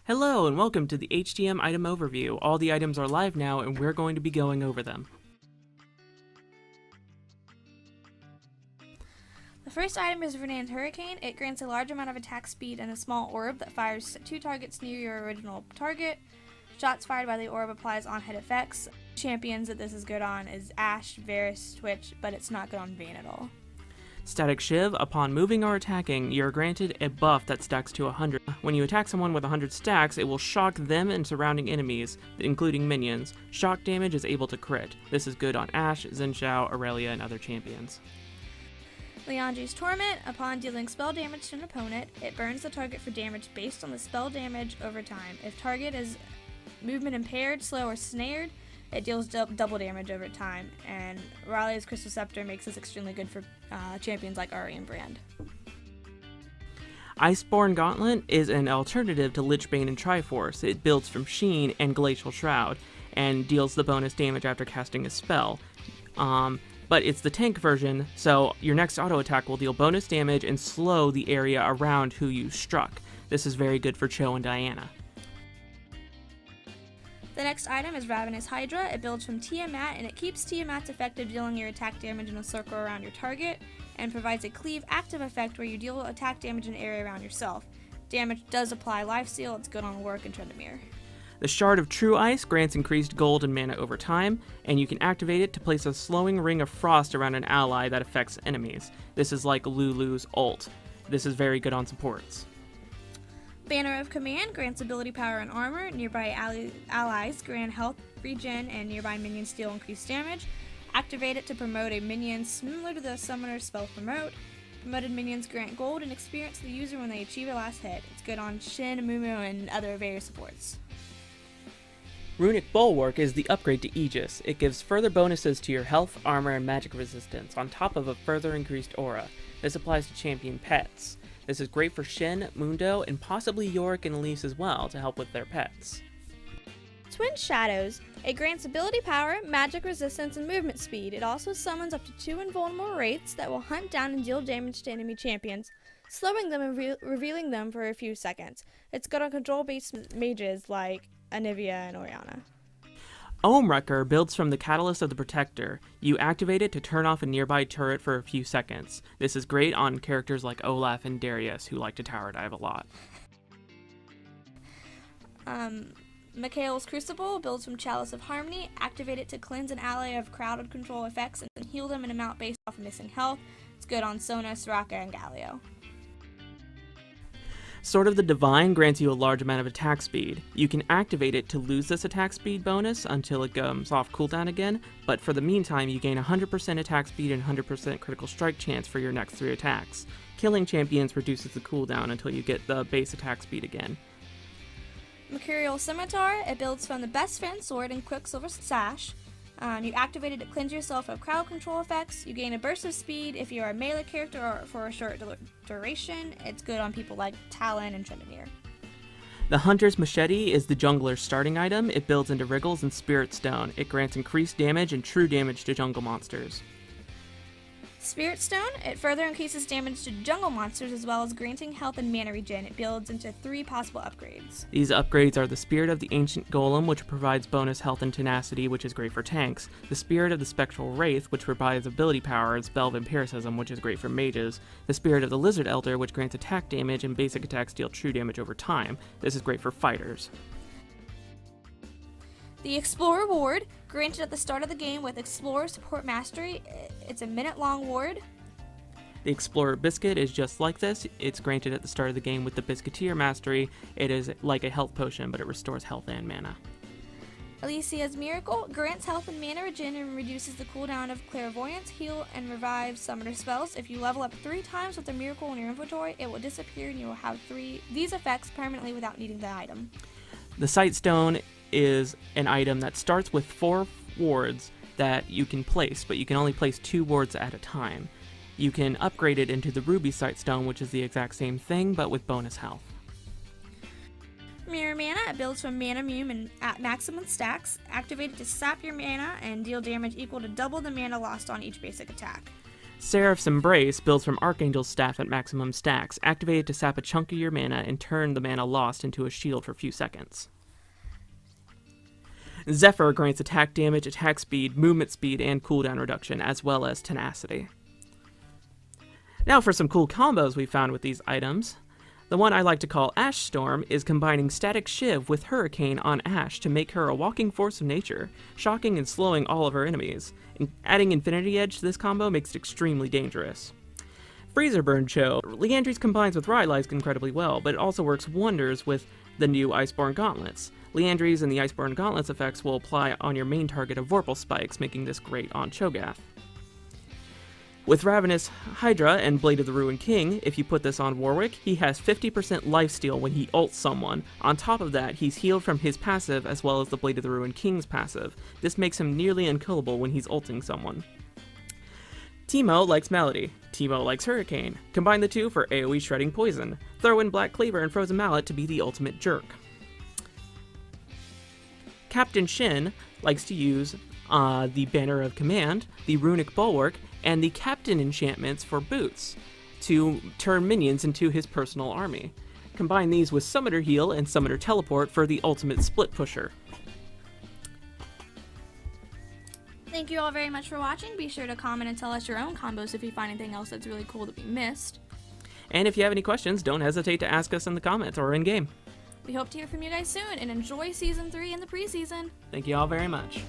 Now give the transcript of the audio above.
Hello and welcome to the HTM item overview. All the items are live now and we're going to be going over them. The first item is Renan's Hurricane. It grants a large amount of attack speed and a small orb that fires 2 targets near your original target. Shots fired by the orb applies on-hit effects. Champions that this is good on is Ashe, Varus, Twitch, but it's not good on Vayne at all. Static Shiv. Upon moving or attacking, you're granted a buff that stacks to 100. When you attack someone with 100 stacks, it will shock them and surrounding enemies, including minions. Shock damage is able to crit. This is good on Ashe, Xin Zhao, Aria, and other champions. Liandry's Torment. Upon dealing spell damage to an opponent, it burns the target for damage based on the spell damage over time. If target is movement impaired, slow, or snared, it deals double damage over time, and Raleig's Crystal Scepter makes this extremely good for champions like Aria and Brand. Iceborne Gauntlet is an alternative to Lichbane and Triforce. It builds from Sheen and Glacial Shroud, and deals the bonus damage after casting a spell. But it's the tank version, so your next auto attack will deal bonus damage and slow the area around who you struck. This is very good for Cho and Diana. The next item is Ravenous Hydra. It builds from Tiamat, and it keeps Tiamat's effect of dealing your attack damage in a circle around your target, and provides a cleave active effect where you deal attack damage in an area around yourself. Damage does apply lifesteal. It's good on Work and Tryndamere. The Shard of True Ice grants increased gold and mana over time, and you can activate it to place a slowing ring of frost around an ally that affects enemies. This is like Lulu's ult. This is very good on supports. Banner of Command grants ability power and armor. Nearby allies grant health, regen, and nearby minions deal increased damage. Activate it to promote a minion similar to the summoner's spell Promote. Promoted minions grant gold and experience to the user when they achieve a last hit. It's good on Shin, Mumu, and other various supports. Runic Bulwark is the upgrade to Aegis. It gives further bonuses to your health, armor, and magic resistance, on top of a further increased aura. This applies to champion pets. This is great for Shin, Mundo, and possibly Yorick and Elise as well to help with their pets. Twin Shadows. It grants ability power, magic resistance, and movement speed. It also summons up to 2 invulnerable wraiths that will hunt down and deal damage to enemy champions, slowing them and revealing them for a few seconds. It's good on control-based mages like Anivia and Oriana. Ohmwrecker builds from the Catalyst of the Protector. You activate it to turn off a nearby turret for a few seconds. This is great on characters like Olaf and Darius, who like to tower dive a lot. Mikhail's Crucible builds from Chalice of Harmony. Activate it to cleanse an ally of crowded control effects and heal them an amount based off of missing health. It's good on Sona, Soraka, and Galio. Sword of the Divine grants you a large amount of attack speed. You can activate it to lose this attack speed bonus until it comes off cooldown again, but for the meantime you gain 100% attack speed and 100% critical strike chance for your next 3 attacks. Killing champions reduces the cooldown until you get the base attack speed again. Mercurial Scimitar. It builds from the Best Friend Sword and Quicksilver Sash. You activate it to cleanse yourself of crowd control effects. You gain a burst of speed if you are a melee character or for a short duration. It's good on people like Talon and Tryndamere. The Hunter's Machete is the jungler's starting item. It builds into Wriggles and Spirit Stone. It grants increased damage and true damage to jungle monsters. Spirit Stone. It further increases damage to jungle monsters as well as granting health and mana regen. It builds into 3 possible upgrades. These upgrades are the Spirit of the Ancient Golem, which provides bonus health and tenacity, which is great for tanks. The Spirit of the Spectral Wraith, which provides ability power and spell vampirism, which is great for mages. The Spirit of the Lizard Elder, which grants attack damage and basic attacks deal true damage over time. This is great for fighters. The Explorer Ward, granted at the start of the game with Explorer Support Mastery. It's a minute-long ward. The Explorer Biscuit is just like this. It's granted at the start of the game with the Biscuiteer Mastery. It is like a health potion, but it restores health and mana. Alicia's Miracle grants health and mana regen and reduces the cooldown of Clairvoyance, Heal, and Revive summoner spells. If you level up 3 times with the Miracle in your inventory, it will disappear and you will have these effects permanently without needing the item. The Sightstone is an item that starts with 4 wards that you can place, but you can only place 2 wards at a time. You can upgrade it into the Ruby Sightstone, which is the exact same thing, but with bonus health. Mirror Mana. It builds from Mana Mune and at maximum stacks. Activate it to sap your mana and deal damage equal to double the mana lost on each basic attack. Seraph's Embrace builds from Archangel's Staff at maximum stacks. Activate it to sap a chunk of your mana and turn the mana lost into a shield for a few seconds. Zephyr grants attack damage, attack speed, movement speed, and cooldown reduction, as well as tenacity. Now for some cool combos we found with these items. The one I like to call Ash Storm is combining Static Shiv with Hurricane on Ash to make her a walking force of nature, shocking and slowing all of her enemies. And adding Infinity Edge to this combo makes it extremely dangerous. Freezer Burn Cho. Liandry's combines with Rylai's incredibly well, but it also works wonders with the new Iceborne Gauntlets. Liandry's and the Iceborne Gauntlets effects will apply on your main target of Vorpal Spikes, making this great on Cho'Gath. With Ravenous Hydra and Blade of the Ruined King, if you put this on Warwick, he has 50% lifesteal when he ults someone. On top of that, he's healed from his passive as well as the Blade of the Ruined King's passive. This makes him nearly unkillable when he's ulting someone. Teemo likes Melody. Teemo likes Hurricane. Combine the two for AoE Shredding Poison. Throw in Black Cleaver and Frozen Mallet to be the ultimate jerk. Captain Shin likes to use the Banner of Command, the Runic Bulwark, and the Captain enchantments for boots to turn minions into his personal army. Combine these with Summoner Heal and Summoner Teleport for the ultimate split pusher. Thank you all very much for watching. Be sure to comment and tell us your own combos if you find anything else that's really cool that we missed. And if you have any questions, don't hesitate to ask us in the comments or in-game. We hope to hear from you guys soon, and enjoy Season 3 and the preseason. Thank you all very much.